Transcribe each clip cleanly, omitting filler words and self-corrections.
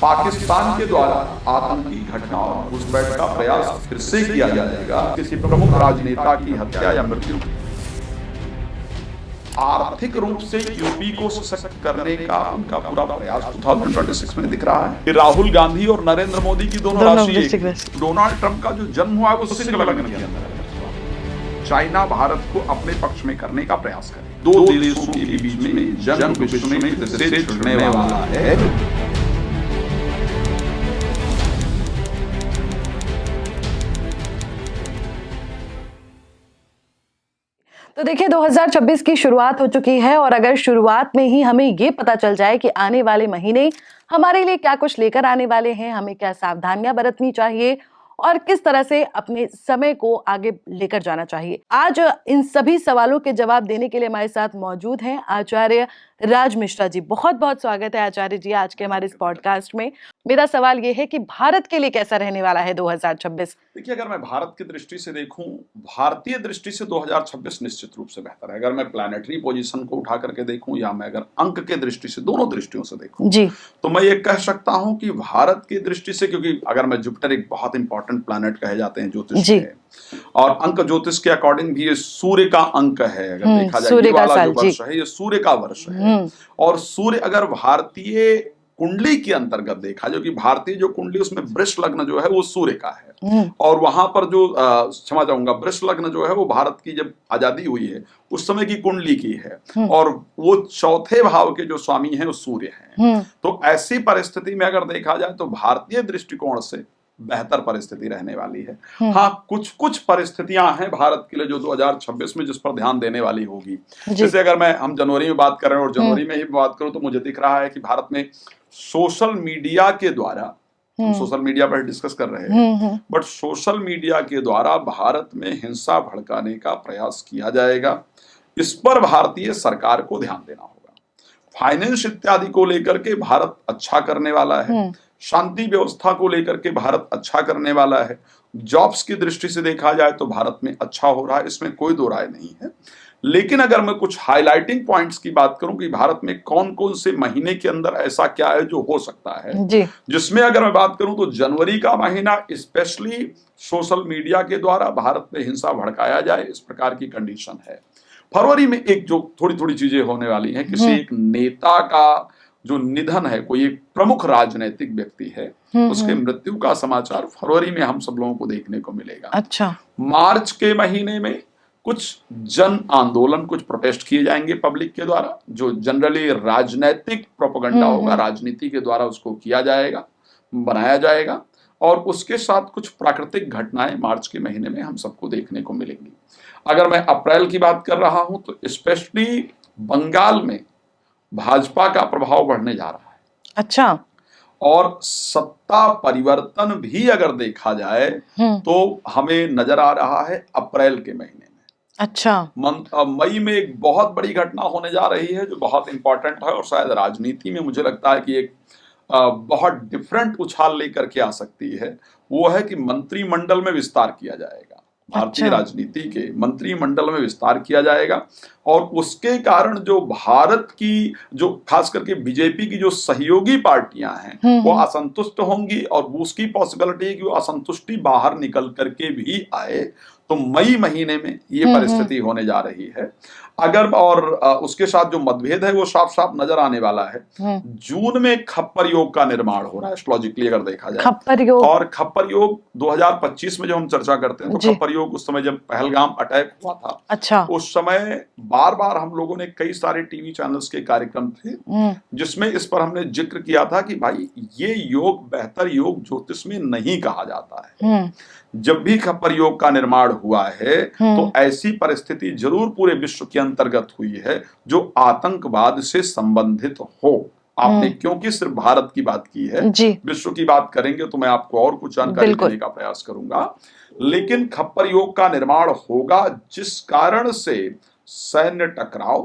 पाकिस्तान के द्वारा आतंकी घटना और घुसपैठ का प्रयास फिर से किया जाएगा। किसी प्रमुख राजनेता की हत्या या मृत्यु, आर्थिक रूप से यूपी को सशक्त करने का उनका पूरा प्रयास 2026 में दिख रहा है। राहुल गांधी और नरेंद्र मोदी की दोनों राष्ट्रीय, डोनाल्ड ट्रंप का जो जन्म हुआ है वो सिख लगन के अंदर है। चाइना भारत को अपने पक्ष में करने का प्रयास करे। दो देशों के बीच में जंग विश्व में से छिड़ने वाला है। तो देखिए 2026 की शुरुआत हो चुकी है और अगर शुरुआत में ही हमें ये पता चल जाए कि आने वाले महीने हमारे लिए क्या कुछ लेकर आने वाले हैं, हमें क्या सावधानियां बरतनी चाहिए और किस तरह से अपने समय को आगे लेकर जाना चाहिए। आज इन सभी सवालों के जवाब देने के लिए हमारे साथ मौजूद हैं आचार्य राज मिश्रा जी। बहुत बहुत स्वागत है आचार्य जी आज के हमारे इस पॉडकास्ट में। मेरा सवाल ये है कि भारत के लिए कैसा रहने वाला है 2026? देखिए, अगर मैं भारत की दृष्टि से देखूं, भारतीय दृष्टि से 2026 निश्चित रूप से बेहतर है। अगर मैं प्लैनेटरी पोजीशन को उठा करके देखूं या मैं अगर अंक के दृष्टि से, दोनों दृष्टियों से देखूं जी, तो मैं ये कह सकता हूं कि भारत की दृष्टि से, क्योंकि अगर मैं जुपिटर एक बहुत इंपॉर्टेंट प्लैनेट कहे जाते हैं ज्योतिष में, और अंक ज्योतिष के अकॉर्डिंग भी ये सूर्य का अंक है। अगर देखा जाए ये वाला जो वर्ष है ये सूर्य का वर्ष है। और सूर्य अगर भारतीय कुंडली के अंतर्गत देखा, जो कि भारतीय जो कुंडली उसमें वृष लग्न जो है वो सूर्य का है। और वहां पर जो क्षमा चाहूंगा, वृष लग्न जो है वो भारत की जब आजादी हुई है उस समय की कुंडली की है। और वो चौथे भाव के जो स्वामी हैं वो सूर्य हैं। तो ऐसी परिस्थिति में अगर देखा जाए तो भारतीय दृष्टिकोण से बेहतर परिस्थिति रहने वाली है। हाँ, कुछ कुछ परिस्थितियां हैं भारत के लिए जो 2026 में जिस पर ध्यान देने वाली होगी। जैसे अगर हम जनवरी में बात कर रहे हैं और जनवरी में ही बात करूं तो मुझे दिख रहा है कि भारत में सोशल मीडिया के द्वारा, हम सोशल मीडिया पर डिस्कस कर रहे हैं, बट सोशल मीडिया के द्वारा भारत में हिंसा भड़काने का प्रयास किया जाएगा। इस पर भारतीय सरकार को ध्यान देना होगा। फाइनेंस इत्यादि को लेकर के भारत अच्छा करने वाला है। शांति व्यवस्था को लेकर के भारत अच्छा करने वाला है। जॉब्स की दृष्टि से देखा जाए तो भारत में अच्छा हो रहा है, इसमें कोई दो राय नहीं है। लेकिन अगर मैं कुछ हाइलाइटिंग पॉइंट्स की बात करूं कि भारत में कौन कौन से महीने के अंदर ऐसा क्या है जो हो सकता है जी, जिसमें अगर मैं बात करूं तो जनवरी का महीना स्पेशली सोशल मीडिया के द्वारा भारत में हिंसा भड़काया जाए, इस प्रकार की कंडीशन है। फरवरी में एक जो थोड़ी थोड़ी चीजें होने वाली हैं, किसी एक नेता का जो निधन है, कोई एक प्रमुख राजनीतिक व्यक्ति है, उसके मृत्यु का समाचार फरवरी में हम सब लोगों को देखने को मिलेगा। अच्छा, मार्च के महीने में कुछ जन आंदोलन, कुछ प्रोटेस्ट किए जाएंगे पब्लिक के द्वारा, जो जनरली राजनीतिक प्रोपेगेंडा होगा, राजनीति के द्वारा उसको किया जाएगा, बनाया जाएगा। और उसके साथ कुछ प्राकृतिक घटनाएं मार्च के महीने में हम सबको देखने को मिलेंगी। अगर मैं अप्रैल की बात कर रहा हूं तो स्पेशली बंगाल में भाजपा का प्रभाव बढ़ने जा रहा है। अच्छा, और सत्ता परिवर्तन भी अगर देखा जाए तो हमें नजर आ रहा है अप्रैल के महीने में। अच्छा, मई में एक बहुत बड़ी घटना होने जा रही है जो बहुत इंपॉर्टेंट है और शायद राजनीति में मुझे लगता है कि एक बहुत डिफरेंट उछाल लेकर के आ सकती है। वो है कि मंत्रिमंडल में विस्तार किया जाएगा। भारतीय राजनीति के मंत्रिमंडल में विस्तार किया जाएगा और उसके कारण जो भारत की, जो खास करके बीजेपी की जो सहयोगी पार्टियां हैं वो असंतुष्ट होंगी और उसकी पॉसिबिलिटी है कि वो असंतुष्टि बाहर निकल करके भी आए। तो मई महीने में ये परिस्थिति होने जा रही है। अगर और उसके साथ जो मतभेद है वो साफ साफ नजर आने वाला है। जून में खप्पर योग का निर्माण हो रहा है एस्ट्रोलॉजिकली अगर देखा जाए। खप्पर योग, और खप्पर योग 2025 में जो हम चर्चा करते हैं तो खप्पर योग उस समय जब पहलगाम अटैक हुआ था, अच्छा, उस समय बार बार हम लोगों ने कई सारे टीवी चैनल्स के कार्यक्रम थे जिसमें इस पर हमने जिक्र किया था कि भाई ये योग बेहतर योग ज्योतिष में नहीं कहा जाता है। जब भी खप्पर योग का निर्माण हुआ है तो ऐसी परिस्थिति जरूर पूरे विश्व के अंतर्गत हुई है जो आतंकवाद से संबंधित हो। आपने क्योंकि सिर्फ भारत की बात की है, विश्व की बात करेंगे तो मैं आपको और कुछ जानकारी देने का प्रयास करूंगा। लेकिन खप्पर योग का निर्माण होगा जिस कारण से सैन्य टकराव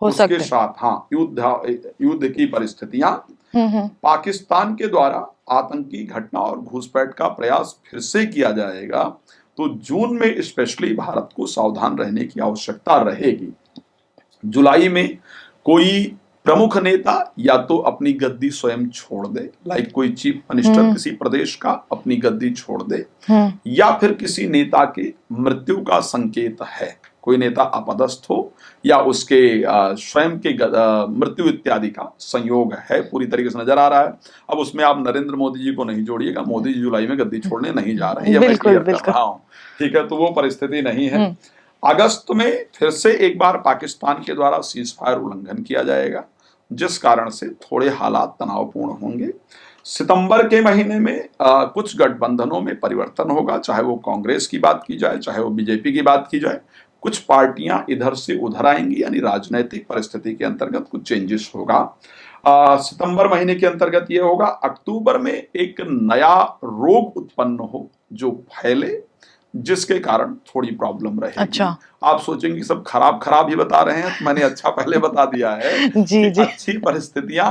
हो उसके सकते साथ, हाँ, युद्ध की परिस्थितियां, पाकिस्तान के द्वारा आतंकी घटना और घुसपैठ का प्रयास फिर से किया जाएगा। तो जून में स्पेशली भारत को सावधान रहने की आवश्यकता रहेगी। जुलाई में कोई प्रमुख नेता या तो अपनी गद्दी स्वयं छोड़ दे, लाइक कोई चीफ मिनिस्टर किसी प्रदेश का अपनी गद्दी छोड़ दे, या फिर किसी नेता के मृत्यु का संकेत है, कोई नेता अपदस्थ हो या उसके स्वयं के मृत्यु इत्यादि का संयोग है, पूरी तरीके से नजर आ रहा है। अब उसमें आप नरेंद्र मोदी जी को नहीं जोड़िएगा, मोदी जी जुलाई में गद्दी छोड़ने नहीं जा रहे हैं, ये मैं क्लियर कर रहा हूँ, ठीक है। तो वो परिस्थिति नहीं है। अगस्त में फिर से एक बार पाकिस्तान के द्वारा सीज फायर उल्लंघन किया जाएगा, जिस कारण से थोड़े हालात तनावपूर्ण होंगे। सितंबर के महीने में कुछ गठबंधनों में परिवर्तन होगा, चाहे वो कांग्रेस की बात की जाए, चाहे वो बीजेपी की बात की जाए। कुछ पार्टियां इधर से उधर आएंगी, यानी राजनीतिक परिस्थिति के अंतर्गत कुछ चेंजेस होगा। सितंबर महीने के अंतर्गत ये होगा। अक्टूबर में एक नया रोग उत्पन्न हो जो फैले, जिसके कारण थोड़ी प्रॉब्लम रहेगी। अच्छा। आप सोचेंगे सब खराब खराब ही बता रहे हैं, तो मैंने अच्छा पहले बता दिया है जी, जी। अच्छी परिस्थितियां,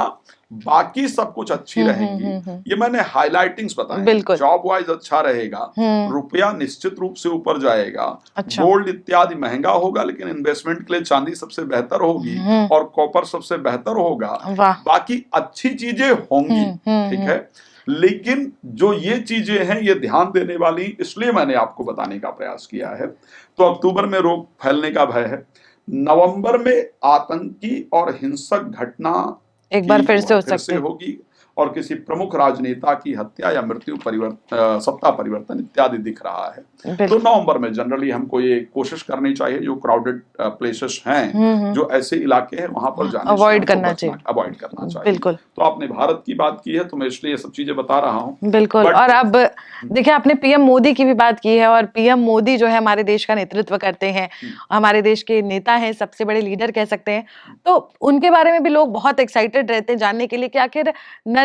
बाकी सब कुछ अच्छी रहेंगी। ये मैंने हाइलाइटिंग्स बताए। जॉब वाइज अच्छा रहेगा, रुपया निश्चित रूप से ऊपर जाएगा, अच्छा। गोल्ड इत्यादि महंगा होगा, लेकिन इन्वेस्टमेंट के लिए चांदी सबसे बेहतर होगी और कॉपर सबसे बेहतर होगा। बाकी अच्छी चीजें होंगी, ठीक है। लेकिन जो ये चीजें हैं ये ध्यान देने वाली, इसलिए मैंने आपको बताने का प्रयास किया है। तो अक्टूबर में रोग फैलने का भय है। नवंबर में आतंकी और हिंसक घटना एक बार फिर से होगी और किसी प्रमुख राजनेता की हत्या या मृत्यु, सत्ता परिवर्तन इत्यादि दिख रहा है। तो नवंबर में जनरली हमको ये कोशिश करनी चाहिए, जो क्राउडेड प्लेसेस हैं, जो ऐसे इलाके हैं, वहां पर जाने अवॉइड करना चाहिए। बिल्कुल। तो आपने भारत की बात की है, तो मैं इसलिए ये सब चीजें बता रहा हूँ। बिल्कुल। और अब देखिए, आपने पीएम मोदी की भी बात की है, और पीएम मोदी जो है हमारे देश का नेतृत्व करते हैं, हमारे देश के नेता हैं, सबसे बड़े लीडर कह सकते हैं। तो उनके बारे में भी लोग बहुत एक्साइटेड रहते हैं जानने के लिए कि आखिर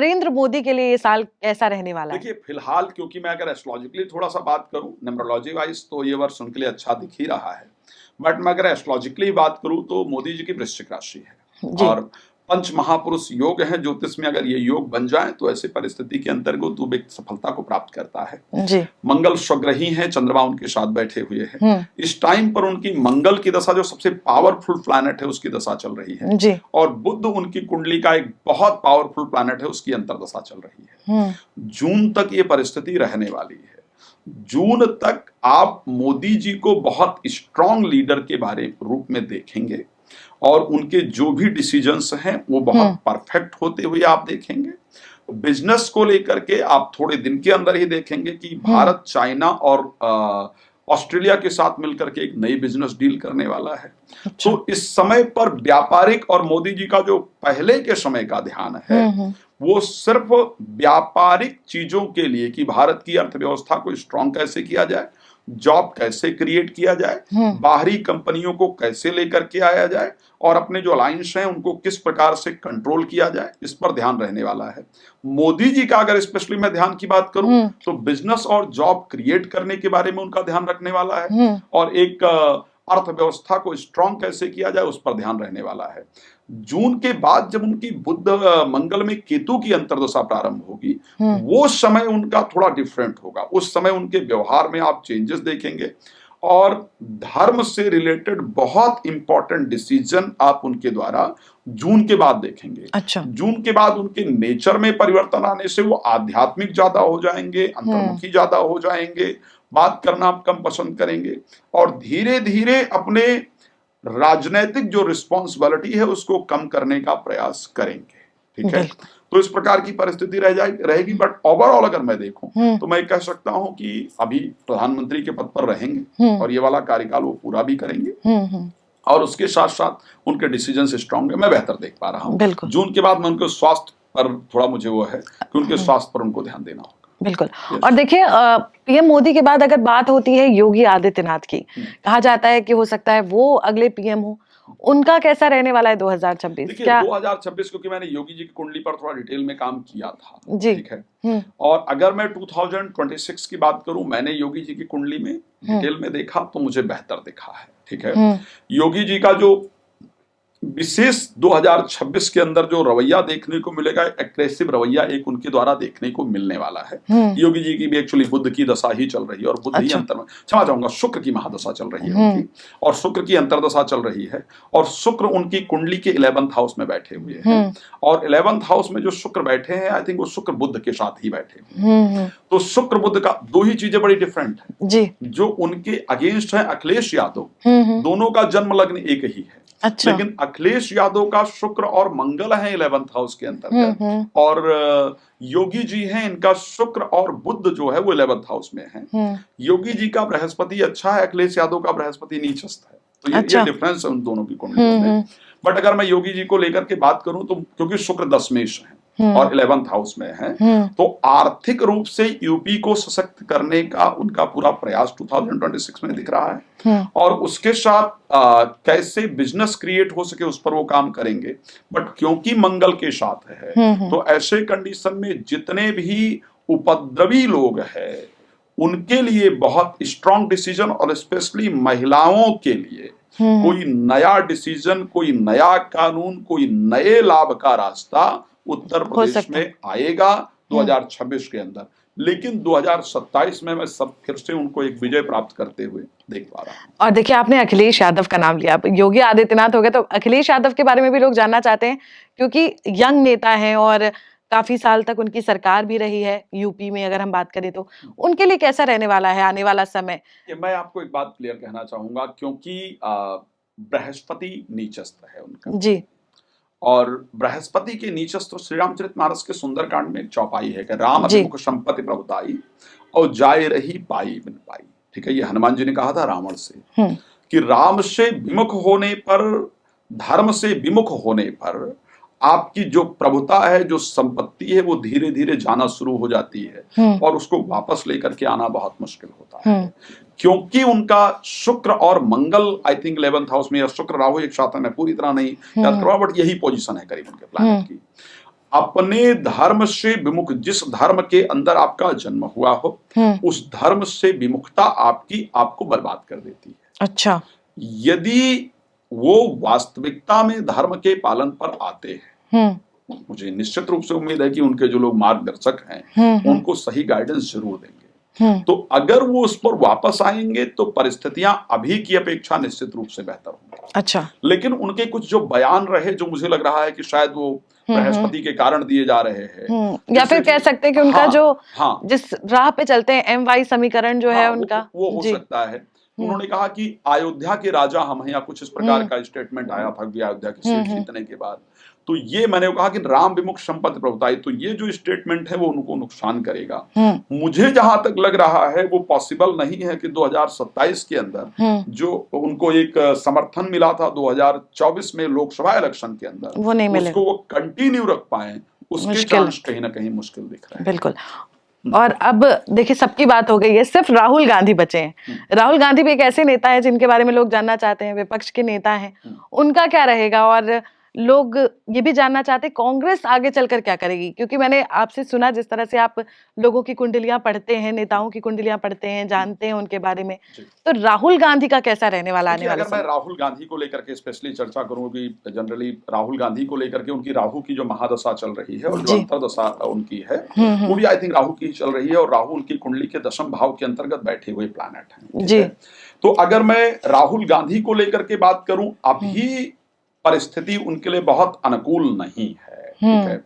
नरेंद्र मोदी के लिए ये साल कैसा रहने वाला है। देखिए, फिलहाल क्योंकि मैं अगर एस्ट्रोलॉजिकली थोड़ा सा बात करूं, न्यूमरोलॉजी वाइज, तो ये वर्ष उनके लिए अच्छा दिख ही रहा है। बट मैं अगर एस्ट्रोलॉजिकली बात करूं तो मोदी जी की वृश्चिक राशि है और पंच महापुरुष योग है ज्योतिष में। अगर ये योग बन जाए तो ऐसे परिस्थिति के अंतर्गत वो व्यक्ति सफलता को प्राप्त करता है जी। मंगल स्वग्रही हैं, चंद्रमा उनके साथ बैठे हुए हैं। इस टाइम पर उनकी मंगल की दशा, जो सबसे पावरफुल प्लैनेट है, उसकी दशा चल रही है जी। और बुध उनकी कुंडली का एक बहुत पावरफुल प्लैनेट है, उसकी अंतर्दशा चल रही है। जून तक ये परिस्थिति रहने वाली है। जून तक आप मोदी जी को बहुत स्ट्रॉन्ग लीडर के बारे रूप में देखेंगे और उनके जो भी डिसीजंस हैं वो बहुत परफेक्ट होते हुए आप देखेंगे। बिजनेस को लेकर के आप थोड़े दिन के अंदर ही देखेंगे कि भारत चाइना और ऑस्ट्रेलिया के साथ मिलकर के एक नई बिजनेस डील करने वाला है। अच्छा। तो इस समय पर व्यापारिक और मोदी जी का जो पहले के समय का ध्यान है वो सिर्फ व्यापारिक चीजों के लिए कि भारत की अर्थव्यवस्था को स्ट्रॉन्ग कैसे किया जाए, जॉब कैसे क्रिएट किया जाए, बाहरी कंपनियों को कैसे लेकर के आया जाए और अपने जो अलायंस हैं उनको किस प्रकार से कंट्रोल किया जाए, इस पर ध्यान रहने वाला है। मोदी जी का अगर स्पेशली मैं ध्यान की बात करूं तो बिजनेस और जॉब क्रिएट करने के बारे में उनका ध्यान रखने वाला है और एक अर्थव्यवस्था को स्ट्रॉन्ग कैसे किया जाए उस पर ध्यान रहने वाला है। जून के बाद जब उनकी बुध मंगल में केतु की अंतर्दशा प्रारंभ होगी, वो समय उनका थोड़ा डिफरेंट होगा। उस समय उनके व्यवहार में आप चेंजेस देखेंगे और धर्म से रिलेटेड बहुत इंपॉर्टेंट डिसीजन आप उनके द्वारा जून के बाद देखेंगे। अच्छा। जून के बाद उनके नेचर में परिवर्तन आने से वो आध्यात्मिक ज्यादा हो जाएंगे, अंतर्मुखी ज्यादा हो जाएंगे, बात करना आप कम पसंद करेंगे और धीरे धीरे अपने राजनीतिक जो रिस्पॉन्सिबिलिटी है उसको कम करने का प्रयास करेंगे। ठीक है, तो इस प्रकार की परिस्थिति रहेगी। बट ओवरऑल अगर मैं देखूं तो मैं कह सकता हूं कि अभी प्रधानमंत्री के पद पर रहेंगे और ये वाला कार्यकाल वो पूरा भी करेंगे और उसके साथ साथ उनके डिसीजन स्ट्रॉन्ग है, मैं बेहतर देख पा रहा हूं। जून के बाद में उनके स्वास्थ्य पर थोड़ा मुझे वो है कि उनके स्वास्थ्य पर उनको ध्यान देना होगा। बिल्कुल। और देखिए, पीएम मोदी के बाद अगर बात होती है योगी आदित्यनाथ की, कहा जाता है कि हो सकता है वो अगले पीएम हो। उनका कैसा रहने वाला है 2026? क्या 2026, क्योंकि मैंने योगी जी की कुंडली पर थोड़ा डिटेल में काम किया था जी। ठीक है, और अगर मैं 2026 की बात करूं, मैंने योगी जी की कुंडली में डिटेल में देखा तो मुझे बेहतर दिखा है। ठीक है, योगी जी का जो विशेष 2026 के अंदर जो रवैया देखने को मिलेगा, एग्रेसिव रवैया एक उनके द्वारा देखने को मिलने वाला है। योगी जी की भी एक्चुअली बुध की दशा ही चल रही है और बुध ही अंतर में, क्षमा चाहूंगा, शुक्र की महादशा चल रही है उनकी, और शुक्र की अंतरदशा चल रही है, और शुक्र उनकी कुंडली के 11th हाउस में बैठे हुए हैं, और 11th हाउस में जो शुक्र बैठे हैं, आई थिंक वो शुक्र बुध के साथ ही बैठे हुए हैं। तो शुक्र बुध का दो ही चीजें बड़ी डिफरेंट है जी। जो उनके अगेंस्ट है अखिलेश यादव, दोनों का जन्म लग्न एक ही है। अच्छा। लेकिन अखिलेश यादव का शुक्र और मंगल है 11th हाउस के अंतर्गत, और योगी जी हैं, इनका शुक्र और बुध जो है वो 11th हाउस में है। योगी जी का बृहस्पति अच्छा है, अखिलेश यादव का बृहस्पति नीचस्थ है। तो ये डिफरेंस है उन दोनों की कुंडलियों में। बट अगर मैं योगी जी को लेकर के बात करूं तो क्योंकि शुक्र दशमेश है और 11th हाउस में है, तो आर्थिक रूप से यूपी को सशक्त करने का उनका पूरा प्रयास 2026 में दिख रहा है, और उसके साथ कैसे बिजनेस क्रिएट हो सके उस पर वो काम करेंगे। बट क्योंकि मंगल के साथ है, तो ऐसे कंडीशन में जितने भी उपद्रवी लोग हैं उनके लिए बहुत स्ट्रांग डिसीजन, और स्पेशली महिलाओं के लिए कोई नया डिसीजन, कोई नया कानून, कोई नए लाभ का रास्ता उत्तर प्रदेश में आएगा 2026 के अंदर। लेकिन 2027 में मैं सब फिर से उनको एक विजय प्राप्त करते हुए देख पा रहा हूं। और देखिए, आपने अखिलेश यादव का नाम लिया, योगी आदित्यनाथ हो गए, तो अखिलेश यादव के बारे में भी लोग जानना चाहते हैं, क्योंकि यंग नेता हैं और काफी साल तक उनकी सरकार भी रही है यूपी में। अगर हम बात करें तो उनके लिए कैसा रहने वाला है आने वाला समय? मैं आपको एक बात क्लियर कहना चाहूंगा, क्योंकि बृहस्पति नीचस्थ है उनका जी, और बृहस्पति के नीचस्थ श्री रामचरितमानस के सुंदरकांड में एक चौपाई है कि राम अभिमुख संपत्ति प्रभुताई और जाए रही पाई बिन पाई। ठीक है, ये हनुमान जी ने कहा था रावण से कि राम से विमुख होने पर, धर्म से विमुख होने पर आपकी जो प्रभुता है, जो संपत्ति है, वो धीरे धीरे जाना शुरू हो जाती है, और उसको वापस लेकर के आना बहुत मुश्किल होता है। क्योंकि उनका शुक्र और मंगल आई थिंक 11th हाउस में, या शुक्र राहु एक साथ में, पूरी तरह नहीं याद करवा, बट यही पोजीशन है करीब उनके प्लैनेट की। अपने धर्म से विमुख, जिस धर्म के अंदर आपका जन्म हुआ हो, उस धर्म से विमुखता आपको बर्बाद कर देती है। अच्छा। यदि वो वास्तविकता में धर्म के पालन पर आते हैं, मुझे निश्चित रूप से उम्मीद है कि उनके जो लोग मार्गदर्शक हैं उनको सही गाइडेंस जरूर देंगे। तो अगर वो उस पर वापस आएंगे तो परिस्थितियां अभी की अपेक्षा निश्चित रूप से बेहतर होंगी। अच्छा। लेकिन उनके कुछ जो बयान रहे, जो मुझे लग रहा है कि शायद वो बृहस्पति के कारण दिए जा रहे हैं, या फिर कह सकते हैं कि उनका जो जिस राह पे चलते हैं, MY समीकरण जो है उनका, वो हो सकता है। उन्होंने कहा कि अयोध्या के राजा हम हैं, या कुछ इस प्रकार का स्टेटमेंट आया था कि अयोध्या की सीट जीतने के बाद। तो ये मैंने कहा कि राम विमुख संपत्ति प्रभुताई, तो ये जो स्टेटमेंट है वो उनको नुकसान करेगा। मुझे जहां तक लग रहा है वो पॉसिबल नहीं है कि 2027 के अंदर जो उनको एक समर्थन मिला था 2024 में लोकसभा इलेक्शन के अंदर, वो नहीं मिले, उसको वो कंटिन्यू रख पाए, उसके चांस कहीं ना कहीं मुश्किल दिख रहे हैं। बिल्कुल। और अब देखिए, सबकी बात हो गई है, सिर्फ राहुल गांधी बचे हैं। राहुल गांधी भी एक ऐसे नेता है जिनके बारे में लोग जानना चाहते हैं, विपक्ष के नेता हैं, उनका क्या रहेगा? और लोग ये भी जानना चाहते हैं कांग्रेस आगे चलकर क्या करेगी, क्योंकि मैंने आपसे सुना, जिस तरह से आप लोगों की कुंडलियां पढ़ते हैं, नेताओं की कुंडलियां पढ़ते हैं, जानते हैं उनके बारे में, तो राहुल गांधी का कैसा रहने वाला आने वाला? अगर मैं राहुल गांधी को लेकर के स्पेशली चर्चा करूं कि जनरली राहुल गांधी को लेकर के उनकी राहु की जो महादशा चल रही है और जो अंतरदशा उनकी है वो भी आई थिंक राहु की चल रही है, और राहुल की कुंडली के 10वें भाव के अंतर्गत बैठे हुए प्लैनेट हैं जी। तो अगर मैं राहुल गांधी को लेकर के बात करूं, अभी परिस्थिति उनके लिए बहुत अनुकूल नहीं है। ठीक है,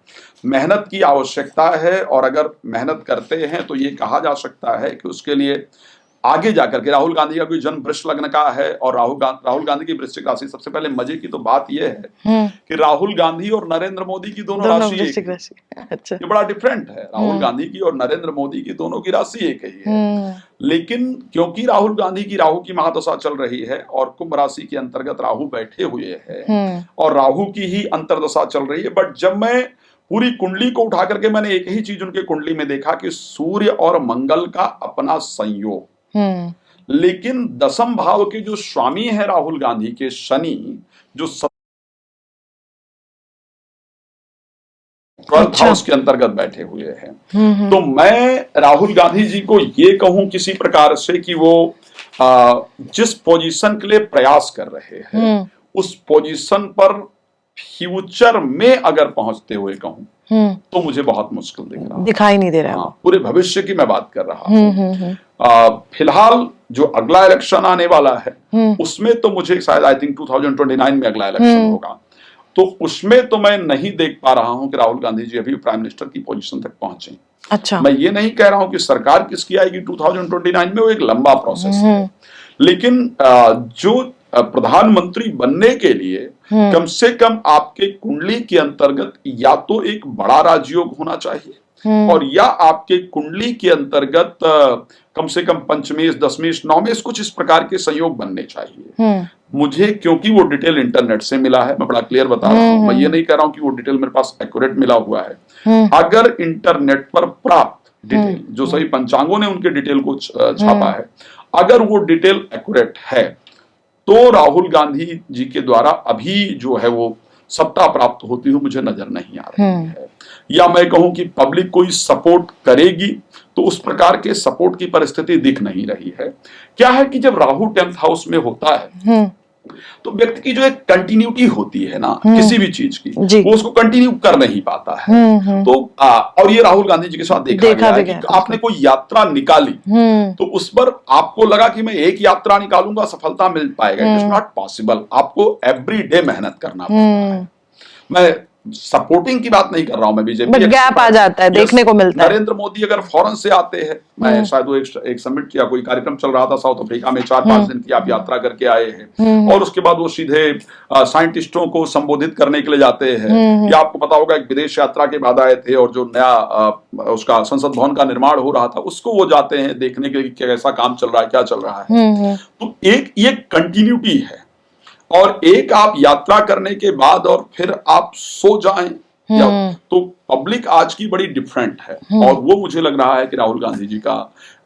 मेहनत की आवश्यकता है, और अगर मेहनत करते हैं तो ये कहा जा सकता है कि उसके लिए आगे जाकर के, राहुल गांधी का कोई जन्म वृष लग्न का है, और राहुल गांधी की वृश्चिक राशि। सबसे पहले मजे की तो बात यह है कि राहुल गांधी और नरेंद्र मोदी की दोनों राशि एक है। अच्छा। ये बड़ा डिफरेंट है, राहुल गांधी की और नरेंद्र मोदी की दोनों की राशि एक ही है। लेकिन क्योंकि राहुल गांधी की राहु की महादशा चल रही है और कुंभ राशि के अंतर्गत राहु बैठे हुए हैं और राहु की ही अंतरदशा चल रही है, बट जब मैं पूरी कुंडली को उठा करके मैंने एक ही चीज उनके कुंडली में देखा कि सूर्य और मंगल का अपना संयोग, लेकिन 10वें भाव के जो स्वामी है राहुल गांधी के, शनि, जो 12th हाउस के अंतर्गत बैठे हुए हैं। तो मैं राहुल गांधी जी को ये कहूं किसी प्रकार से कि वो जिस पोजीशन के लिए प्रयास कर रहे हैं उस पोजीशन पर फ्यूचर में अगर पहुंचते हुए कहूं तो मुझे बहुत मुश्किल दिखाई नहीं दे रहा है। हाँ, पूरे भविष्य की मैं बात कर रहा हूँ। फिलहाल जो अगला इलेक्शन आने वाला है उसमें तो मुझे शायद आई थिंक 2029 में अगला इलेक्शन होगा, तो उसमें तो मैं नहीं देख पा रहा हूं कि राहुल गांधी जी अभी प्राइम मिनिस्टर की पोजीशन तक पहुंचे। अच्छा, मैं ये नहीं कह रहा हूं कि सरकार किसकी आएगी 2029 में, वो एक लंबा प्रोसेस है, लेकिन जो प्रधानमंत्री बनने के लिए कम से कम आपके कुंडली के अंतर्गत या तो एक बड़ा राजयोग होना चाहिए और या आपके कुंडली के अंतर्गत कम से कम पंचमेश, दशमेश, नौमेश कुछ इस प्रकार के संयोग बनने चाहिए। मुझे क्योंकि वो डिटेल इंटरनेट से मिला है, मैं बड़ा क्लियर बता रहा हूं, मैं ये नहीं कह रहा हूं कि वो डिटेल मेरे पास एक्यूरेट मिला हुआ है। अगर इंटरनेट पर प्राप्त डिटेल, जो सभी पंचांगों ने उनके डिटेल को छापा है, अगर वो डिटेल एक्यूरेट है तो राहुल गांधी जी के द्वारा अभी जो है वो सत्ता प्राप्त होती हुई मुझे नजर नहीं आ रही है। या मैं कहूं कि पब्लिक कोई सपोर्ट करेगी तो उस प्रकार के सपोर्ट की परिस्थिति दिख नहीं रही है। क्या है कि जब राहु 10th हाउस में होता है तो व्यक्ति की जो एक कंटिन्यूटी होती है ना किसी भी चीज की, वो उसको कंटिन्यू कर नहीं पाता है। तो और ये राहुल गांधी जी के साथ देखा गया है कि आपने कोई यात्रा निकाली तो उस पर आपको लगा कि मैं एक यात्रा निकालूंगा सफलता मिल पाएगा, इट इज नॉट पॉसिबल। आपको एवरी डे मेहनत करना पड़ता है। मैं सपोर्टिंग की बात नहीं कर रहा हूं, मैं बीजेपी, गैप आ जाता है, देखने को मिलता है। नरेंद्र मोदी अगर फॉरेन से आते हैं, मैं शायद वो एक समिट या कोई कार्यक्रम चल रहा था साउथ अफ्रीका में, 4-5 दिन की आप यात्रा करके आए हैं और उसके बाद वो सीधे साइंटिस्टों को संबोधित करने के लिए जाते हैं। या आपको पता होगा एक विदेश यात्रा के बाद आए थे और जो नया उसका संसद भवन का निर्माण हो रहा था उसको वो जाते हैं देखने के लिए कैसा काम चल रहा है, क्या चल रहा है। तो एक ये कंटिन्यूटी है और एक आप यात्रा करने के बाद और फिर आप सो जाएं या तो पब्लिक आज की बड़ी डिफरेंट है। और वो मुझे लग रहा है कि राहुल गांधी जी का,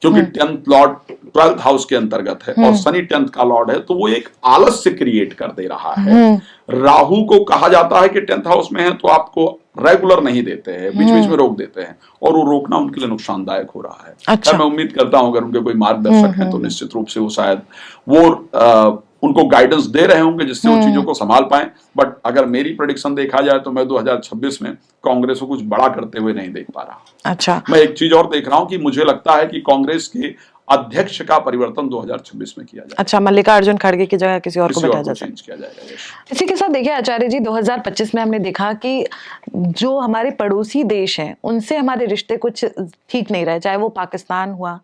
क्योंकि 10th लॉर्ड 12th हाउस के अंतर्गत है और शनि 10th का लॉर्ड है, तो वो एक आलस्य क्रिएट कर दे रहा है। राहु को कहा जाता है कि 10th हाउस में है तो आपको रेगुलर नहीं देते हैं, बीच बीच में रोक देते हैं और वो रोकना उनके लिए नुकसानदायक हो रहा है। अच्छा। मैं उम्मीद करता हूं अगर उनके कोई मार्गदर्शक हैं तो निश्चित रूप से वो शायद वो उनको गाइडेंस दे रहे होंगे जिससे वो चीजों को संभाल पाए। बट अगर मेरी प्रेडिक्शन देखा जाए तो मैं 2026 में कांग्रेस को कुछ बड़ा करते हुए नहीं देख पा रहा। अच्छा, मैं एक चीज और देख रहा हूं कि मुझे लगता है कि कांग्रेस के अध्यक्ष का परिवर्तन 2026 में किया जाए। अच्छा, मल्लिकार्जुन खड़गे की जगह किसी और को बैठाया जाए, चेंज किया जाएगा। इसी के साथ देखिए आचार्य जी, 2025 में हमने देखा कि जो हमारे पड़ोसी देश हैं उनसे हमारे रिश्ते कुछ ठीक नहीं रहे, चाहे वो पाकिस्तान हुआ,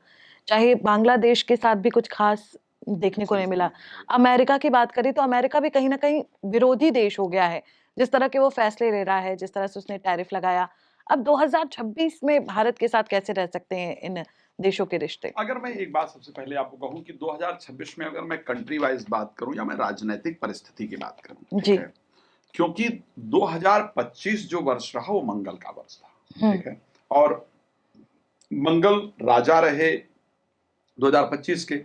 चाहे बांग्लादेश के साथ भी कुछ खास देखने को नहीं मिला। अमेरिका की बात करें तो अमेरिका भी कहीं ना कहीं विरोधी देश हो गया है, जिस तरह के वो फैसले ले रहा है, जिस तरह से उसने टैरिफ लगाया। अब 2026 में भारत के साथ कैसे रह सकते हैं इन देशों के रिश्ते? अगर मैं एक बात सबसे पहले आपको कहूं कि 2026 में अगर मैं कंट्री वाइज बात करूं या मैं राजनीतिक परिस्थिति की बात करूं, ठीक है, क्योंकि 2025 जो वर्ष रहा वो मंगल का वर्ष था, ठीक है, और मंगल राजा रहे 2025 के।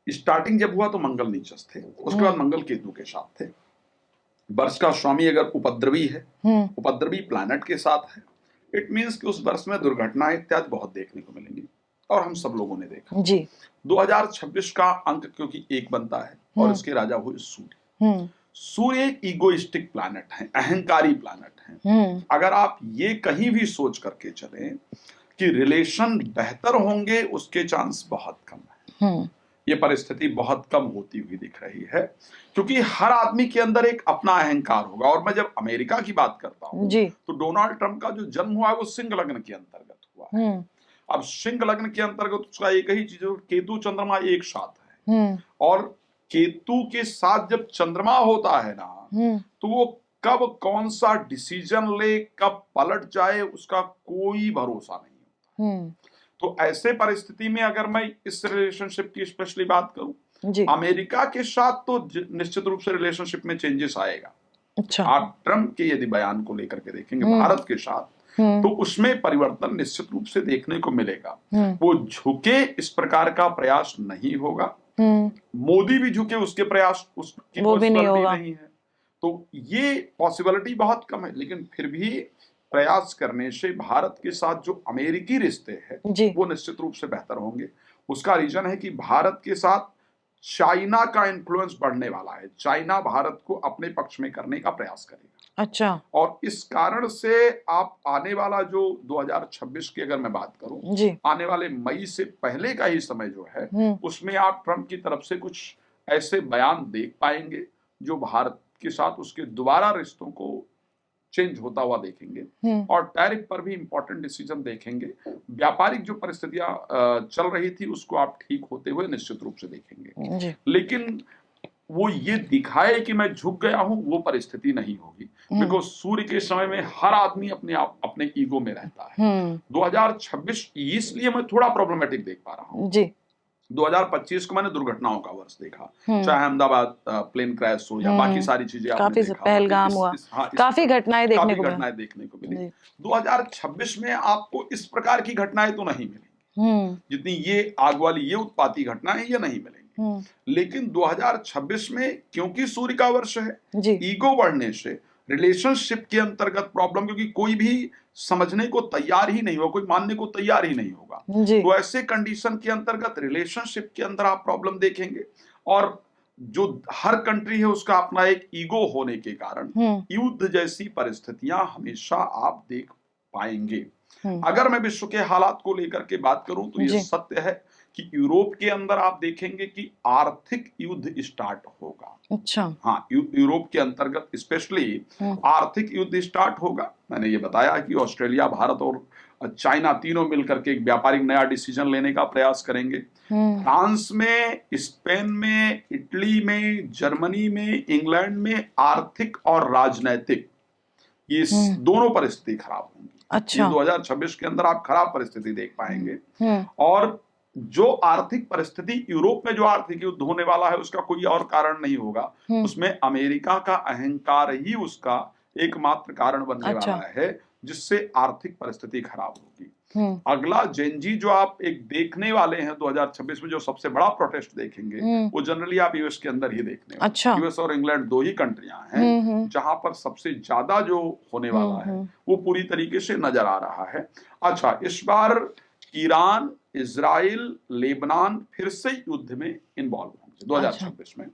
स्टार्टिंग जब हुआ तो मंगल नीचस्थ थे, उसके बाद मंगल केतु के साथ थे। वर्ष का स्वामी अगर उपद्रवी है, उपद्रवी प्लैनेट के साथ है, इट मींस कि उस वर्ष में दुर्घटनाएं इत्यादि बहुत देखने को मिलेंगी और हम सब लोगों ने देखा जी। 2026 का अंक क्योंकि एक बनता है और इसके राजा हुए सूर्य। सूर्य एक ईगोइस्टिक प्लैनेट है, अहंकारी प्लैनेट है। अगर आप ये कहीं भी सोच करके चले कि रिलेशन बेहतर होंगे, उसके चांस बहुत कम है। ये परिस्थिति बहुत कम होती हुई दिख रही है क्योंकि हर आदमी के अंदर एक अपना अहंकार होगा। और मैं जब अमेरिका की बात करता हूं तो डोनाल्ड ट्रंप का जो जन्म हुआ है वो सिंह लग्न के अंतर्गत हुआ है। अब सिंह लग्न के अंतर्गत उसका एक ही चीज है, केतु चंद्रमा एक साथ है और केतु के साथ जब चंद्रमा होता है ना तो वो कब कौन सा डिसीजन ले, कब पलट जाए, उसका कोई भरोसा नहीं होता। तो ऐसे परिस्थिति में अगर मैं इस रिलेशनशिप की स्पेशली बात करूं, अमेरिका के साथ तो निश्चित रूप से रिलेशनशिप में चेंजेस आएगा। अच्छा। आप ट्रंप के यदि बयान को लेकर के देखेंगे भारत के साथ तो उसमें परिवर्तन निश्चित रूप से देखने को मिलेगा। वो झुके इस प्रकार का प्रयास नहीं होगा। मोदी भी झुके उसके प्रयास उसकी पॉसिबिलिटी नहीं है। तो ये पॉसिबिलिटी बहुत कम है, लेकिन फिर भी प्रयास करने से भारत के साथ जो अमेरिकी रिश्ते हैं वो निश्चित रूप से बेहतर होंगे। उसका रीजन है कि भारत के साथ चाइना का इन्फ्लुएंस बढ़ने वाला है। चाइना भारत को अपने पक्ष में करने का प्रयास करेगा। अच्छा। और इस कारण से आप आने वाला जो 2026 की अगर मैं बात करूं, जी। आने वाले मई से पहले का ही समय जो है, उसमें आप ट्रंप की तरफ से कुछ ऐसे बयान देख पाएंगे जो भारत के साथ उसके दोबारा रिश्तों को चेंज होता हुआ देखेंगे। और टैरिफ पर भी इंपॉर्टेंट डिसीजन देखेंगे। व्यापारिक जो परिस्थितियां चल रही थी उसको आप ठीक होते हुए निश्चित रूप से देखेंगे। लेकिन वो ये दिखाए कि मैं झुक गया हूं, वो परिस्थिति नहीं होगी। बिकॉज सूर्य के समय में हर आदमी अपने ईगो में रहता है। 2026 इसलिए मैं थोड़ा प्रॉब्लमेटिक देख पा रहा हूं जी। 2025 को मैंने दुर्घटनाओं का वर्ष देखा, चाहे अहमदाबाद प्लेन क्रैश हो या बाकी सारी चीजें आपने देखा, पहलगाम हुआ, काफी घटनाएं देखने को मिली। 2026 में आपको इस प्रकार की घटनाएं तो नहीं मिलेंगी जितनी ये आग वाली ये उत्पाती घटनाएं ये नहीं मिलेंगी। लेकिन 2026 में क्योंकि सूर्य का वर्ष है, ईगो बढ़ने से रिलेशनशिप के अंतर्गत प्रॉब्लम, क्योंकि कोई भी समझने को तैयार ही नहीं होगा, कोई मानने को तैयार ही नहीं होगा, तो ऐसे कंडीशन के अंतर्गत रिलेशनशिप के अंदर आप प्रॉब्लम देखेंगे। और जो हर कंट्री है उसका अपना एक ईगो होने के कारण युद्ध जैसी परिस्थितियां हमेशा आप देख पाएंगे। अगर मैं विश्व के हालात को लेकर के बात करूं तो ये सत्य है कि यूरोप के अंदर आप देखेंगे कि आर्थिक युद्ध स्टार्ट होगा। अच्छा। हाँ, यूरोप के अंतर्गत स्पेशली आर्थिक युद्ध स्टार्ट होगा। मैंने ये बताया कि ऑस्ट्रेलिया, भारत और चाइना तीनों मिलकर के एक व्यापारिक नया डिसीजन लेने का प्रयास करेंगे। फ्रांस में, स्पेन में, इटली में, जर्मनी में, इंग्लैंड में आर्थिक और राजनैतिक ये दोनों परिस्थिति खराब होंगी। अच्छा। 2026 के अंदर आप खराब परिस्थिति देख पाएंगे। और जो आर्थिक परिस्थिति यूरोप में जो आर्थिक युद्ध होने वाला है उसका कोई और कारण नहीं होगा, उसमें अमेरिका का अहंकार ही उसका एकमात्र कारण बनने वाला है जिससे आर्थिक परिस्थिति खराब होगी। अगला जेनजी जो आप एक देखने वाले हैं 2026 में, जो सबसे बड़ा प्रोटेस्ट देखेंगे वो जनरली आप यूएस के अंदर ही देखने वाले। अच्छा। यूएस और इंग्लैंड दो ही कंट्रियां हैं जहां पर सबसे ज्यादा जो होने वाला है वो पूरी तरीके से नजर आ रहा है। अच्छा, इस बार ईरान, इजराइल, लेबनान फिर से युद्ध में इन्वॉल्व होंगे 2026 में।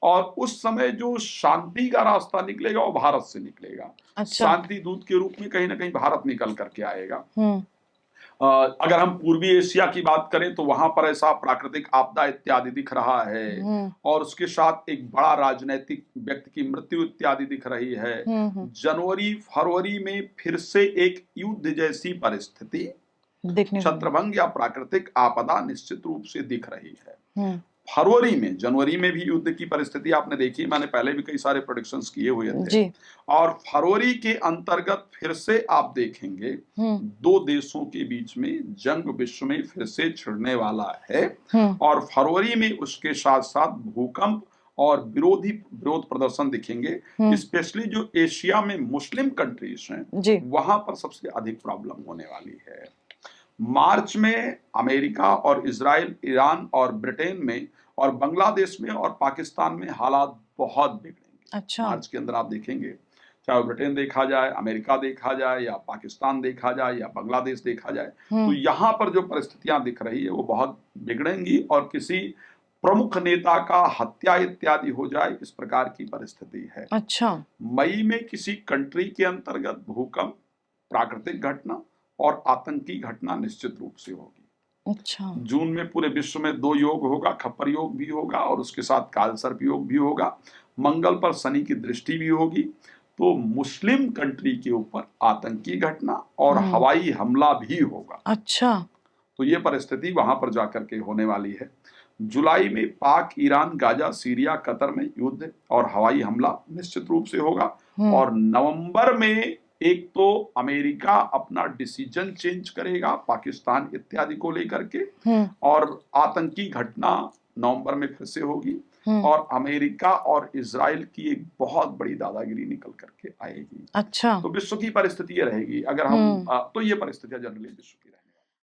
और उस समय जो शांति का रास्ता निकलेगा वो भारत से निकलेगा। अच्छा। शांति दूत के रूप में कहीं ना कहीं भारत निकल करके आएगा। अगर हम पूर्वी एशिया की बात करें तो वहां पर ऐसा प्राकृतिक आपदा इत्यादि दिख रहा है और उसके साथ एक बड़ा राजनीतिक व्यक्ति की मृत्यु इत्यादि दिख रही है। जनवरी फरवरी में फिर से एक युद्ध जैसी परिस्थिति, छत्रभंग या प्राकृतिक आपदा निश्चित रूप से दिख रही है। फरवरी में, जनवरी में भी युद्ध की परिस्थिति आपने देखी, मैंने पहले भी कई सारे प्रेडिक्शंस किए हुए थे। और फरवरी के अंतर्गत फिर से आप देखेंगे दो देशों के बीच में जंग विश्व में फिर से छिड़ने वाला है। और फरवरी में उसके साथ साथ भूकंप और विरोध प्रदर्शन दिखेंगे। स्पेशली जो एशिया में मुस्लिम कंट्रीज हैं वहां पर सबसे अधिक प्रॉब्लम होने वाली है। मार्च में अमेरिका और इजराइल, ईरान और ब्रिटेन में और बांग्लादेश में और पाकिस्तान में हालात बहुत बिगड़ेंगे। अच्छा। मार्च के अंदर आप देखेंगे, चाहे ब्रिटेन देखा जाए, अमेरिका देखा जाए या पाकिस्तान देखा जाए या बांग्लादेश देखा जाए, तो यहाँ पर जो परिस्थितियां दिख रही है वो बहुत बिगड़ेंगी और किसी प्रमुख नेता का हत्या इत्यादि हो जाए, इस प्रकार की परिस्थिति है। अच्छा। मई में किसी कंट्री के अंतर्गत भूकंप, प्राकृतिक घटना और आतंकी घटना निश्चित रूप से होगी। अच्छा। जून में पूरे विश्व में 2 योग होगा, खप्पर योग भी होगा और उसके साथ कालसर्प योग भी होगा। मंगल पर शनि की दृष्टि भी होगी। तो मुस्लिम कंट्री के ऊपर आतंकी घटना और हवाई हमला भी होगा। अच्छा। तो ये परिस्थिति वहां पर जाकर के होने वाली है। जुलाई में पाक, ईरान, गाजा, सीरिया, कतर में युद्ध और हवाई हमला निश्चित रूप से होगा। और नवंबर में एक तो अमेरिका अपना डिसीजन चेंज करेगा पाकिस्तान इत्यादि को लेकर के, और आतंकी घटना नवंबर में फिर से होगी और अमेरिका और इजराइल की एक बहुत बड़ी दादागिरी निकल करके आएगी। अच्छा। तो विश्व की परिस्थिति ये रहेगी। अगर हम तो ये परिस्थितियां जनरली विश्व की